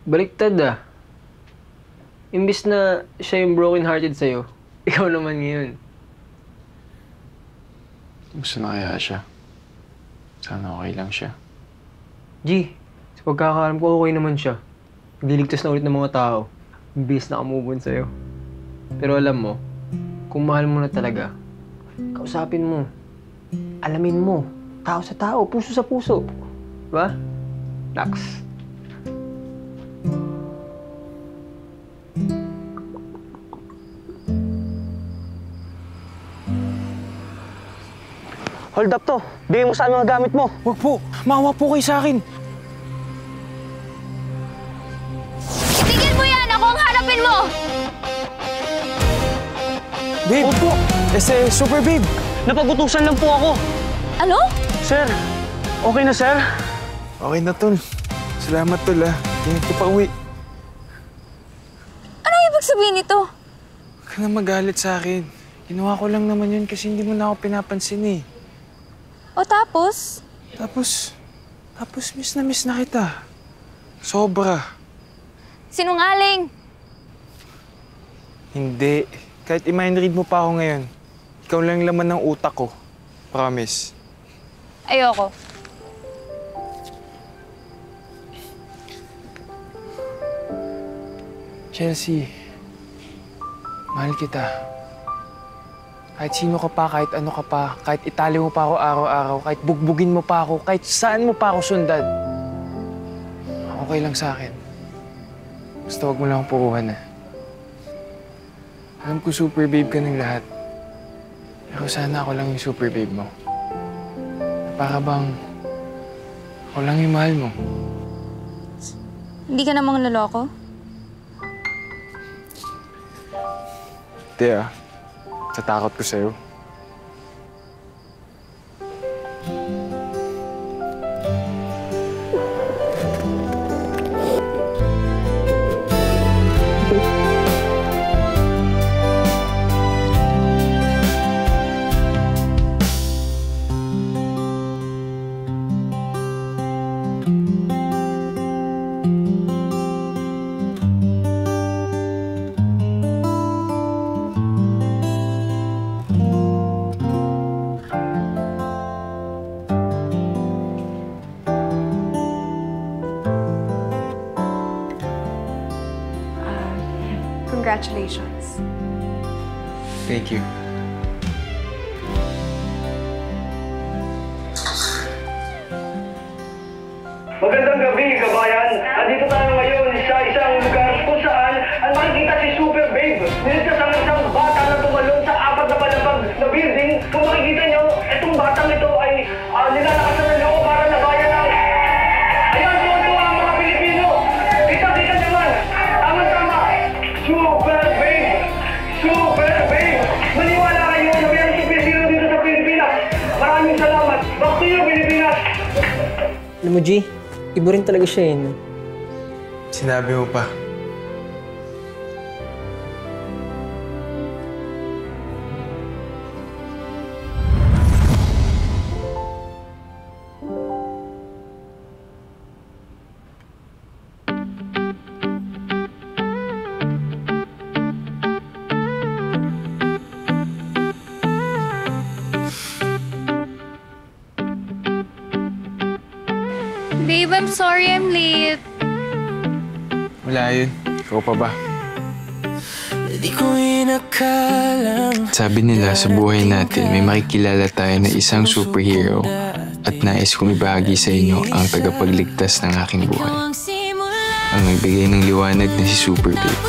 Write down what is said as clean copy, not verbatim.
Baliktad ah. Imbis na siya yung broken-hearted sa'yo, ikaw naman ngayon. Gusto na kaya siya? Sana okay lang siya. G, sa pagkakaalam ko okay naman siya. Nagliligtas na ulit ng mga tao. Imbis na kamove on sa'yo. Pero alam mo, kung mahal mo na talaga, kausapin mo. Alamin mo. Tao sa tao, puso sa puso. Diba? Relax. Hold up to. Bigay mo saan mga gamit mo. Wag po. Maawa po kayo sa akin. Tigil mo yan! Ako ang harapin mo! Babe! Opo! Super babe! Napagutusan lang po ako. Ano? Sir, okay na sir? Okay na, tol. Salamat, tol, ah. Hindi ko pa uwi. Ano ibig sabihin nito? Huwag ka na magalit sa akin. Ginawa ko lang naman yun kasi hindi mo na ako pinapansin, eh. O tapos? Tapos miss na kita. Sobra. Sinungaling! Hindi. Kahit i-mind read mo pa ako ngayon, ikaw lang laman ng utak ko. Promise. Ayoko. Chelsea, mahal kita. Kahit sino ka pa, kahit ano ka pa, kahit itali mo pa ako araw-araw, kahit bugbugin mo pa ako, kahit saan mo pa ako sundan. Okay lang sa akin. Basta huwag mo lang akong pukuhan, ah. Alam ko super babe ka ng lahat. Pero sana ako lang yung super babe mo. Para bang ako lang yung mahal mo. Hindi ka namang naloko? Hindi, ah. Natakot ko sa'yo. Congratulations. Thank you. Magandang gabi, kabayan. Andito tayo ngayon sa isang lugar kung saan ang makikita si Super Babe. Niligtas ang isang bata na tumalon sa 4 na palapag na building. Kung makikita nyo, itong batang ito ay nilalakasan ng loob para labayan ng... Ayan, tuwa ang mga Pilipino. Kita naman. Tama-tama. Super Babe! Super Babe! Maniwala kayo na mayroong superhero dito sa Pilipinas. Maraming salamat. Back to you, Pilipinas! Alam mo, G, iba rin talaga siya, eh. Sinabi mo pa. Babe, I'm sorry I'm late. Wala yun. Ikaw pa ba? Sabi nila sa buhay natin may makikilala tayo na isang superhero at nais kong ibahagi sa inyo ang tagapagligtas ng aking buhay. Ang nagbigay ng liwanag na si Super Babe.